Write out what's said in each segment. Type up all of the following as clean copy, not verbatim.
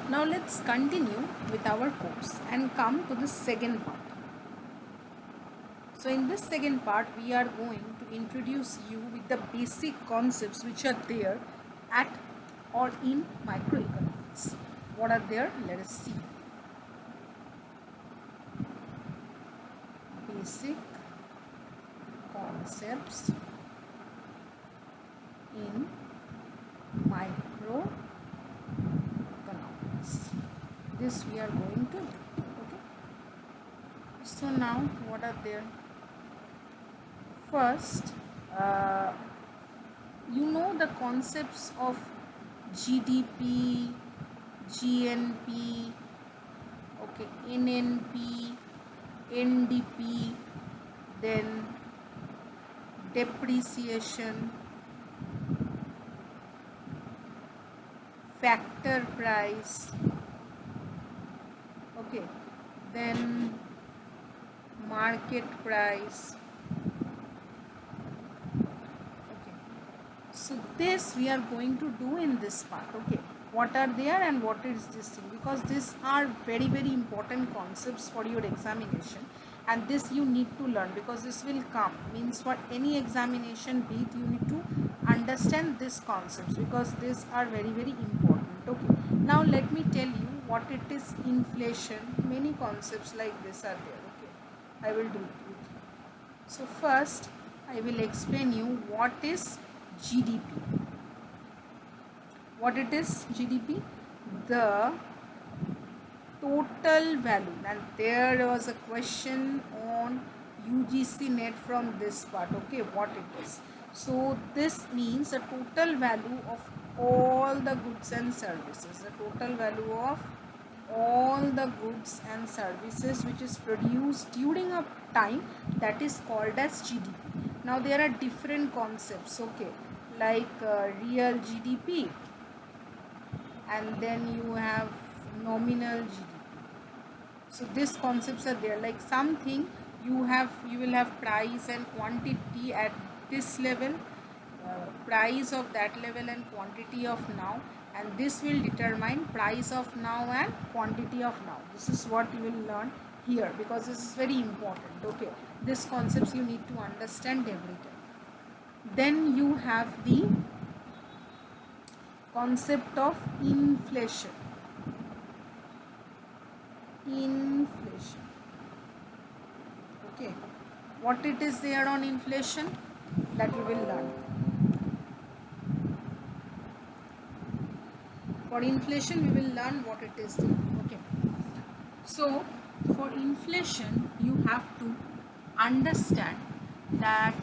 Now let's continue with our course and come to the second part. So in this second part we are going to introduce you with the basic concepts which are there at or in microeconomics. What are there? Let us see. Basic concepts in microeconomics. This we are going to do. Okay. So now what are there? First, you know the concepts of GDP, GNP, okay, NNP, NDP, then depreciation, factor price, okay, then market price. Okay, so this we are going to do in this part. Okay, what are there and what is this thing, because these are very important concepts for your examination, and this you need to learn because this will come, means for any examination be it, you need to understand these concepts because these are very important. Okay, now let me tell you what it is. Inflation, many concepts like this are there. Okay, I will do it with you. So first I will explain you what is GDP. What it is GDP? The total value, and there was a question on ugcnet from this part. Okay, what it is? So this means the total value of all the goods and services, the total value of all the goods and services which is produced during a time, that is called as GDP. Now there are different concepts, okay, like real GDP, and then you have nominal GDP. So these concepts are there, like something you will have price and quantity at this level, price of that level and quantity of now, and this will determine price of now and quantity of now. This is what you will learn here because this is very important. Okay, these concepts you need to understand every time. Then you have the concept of inflation. Okay, what it is there on inflation, that we will learn. For inflation we will learn what it is there. Okay, so for inflation you have to understand that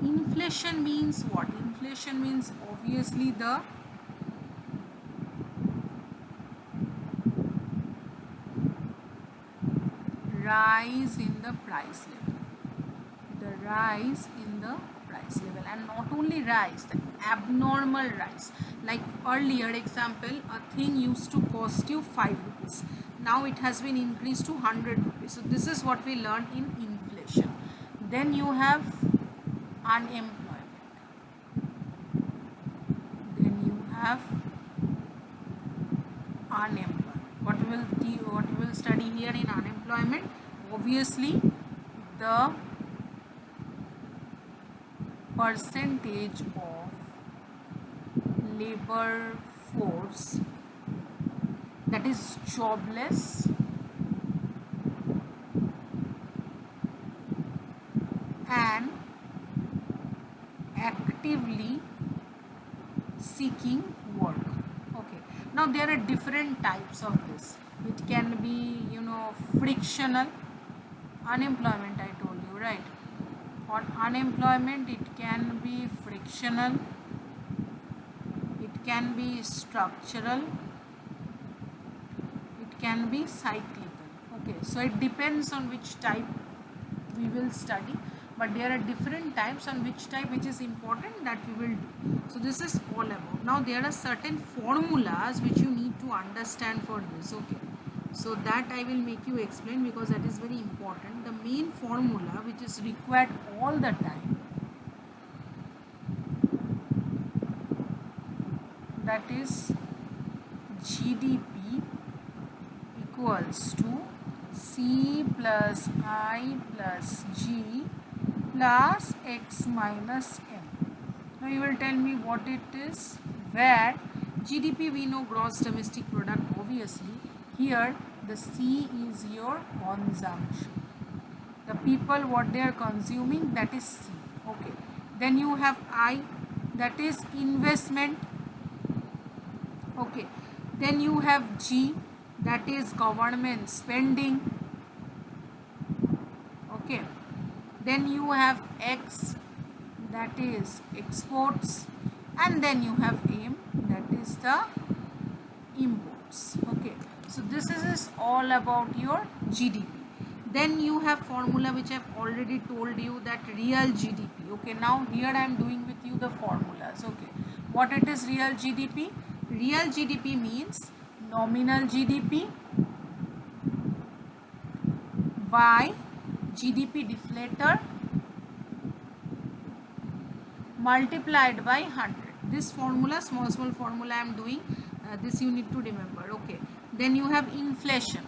inflation means what? Inflation means obviously the rise in the price level. The rise in the price level, and not only rise, the abnormal rise. Like earlier example, a thing used to cost you 5 rupees. Now it has been increased to 100 rupees. So this is what we learn in inflation. Then you have unemployment. Then you have unemployment. What we will study here in unemployment? Obviously, the percentage of labor force that is jobless and actively seeking work. Okay, now there are different types of this. It can be, frictional unemployment, I told you, right? On unemployment it can be frictional, it can be structural, it can be cyclical. Okay, so it depends on which type we will study, but there are different types on which type which is important that we will do. So this is all about. Now there are certain formulas which you need to understand for this. Okay, so that I will make you explain because that is very important. The main formula which is required all the time, that is GDP equals to C plus I plus G plus X minus M. Now you will tell me what it is. Where GDP we know gross domestic product obviously. Here the C is your consumption. The people what they are consuming, that is C. Okay. Then you have I, that is investment. Okay. Then you have G, that is government spending. Okay. Then you have X, that is exports, and then you have M, that is the imports. Okay, so this is all about your GDP. Then you have formula which I've already told you, that real GDP. Okay, now here I am doing with you the formulas. Okay, what it is real GDP? Real GDP means nominal GDP by GDP deflator multiplied by 100. This formula, small formula I am doing, this you need to remember. Okay, then you have inflation,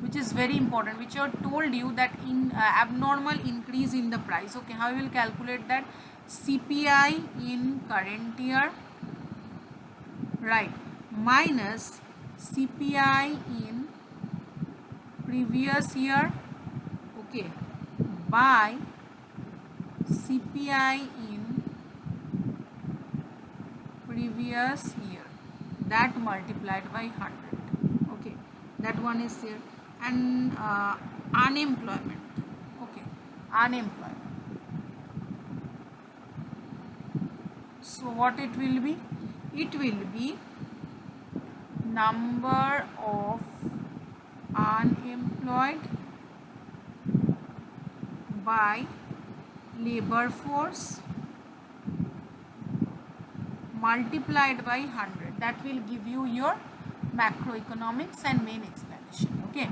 which is very important, which I told you that in abnormal increase in the price. Okay, how you will calculate that? CPI in current year, right, minus CPI in previous year, okay, by CPI in previous year, that multiplied by 100. Okay, that one is there. And unemployment. Okay, unemployment. So what it will be? It will be number of unemployed by labor force multiplied by 100. That will give you your macroeconomics and main explanation. Okay.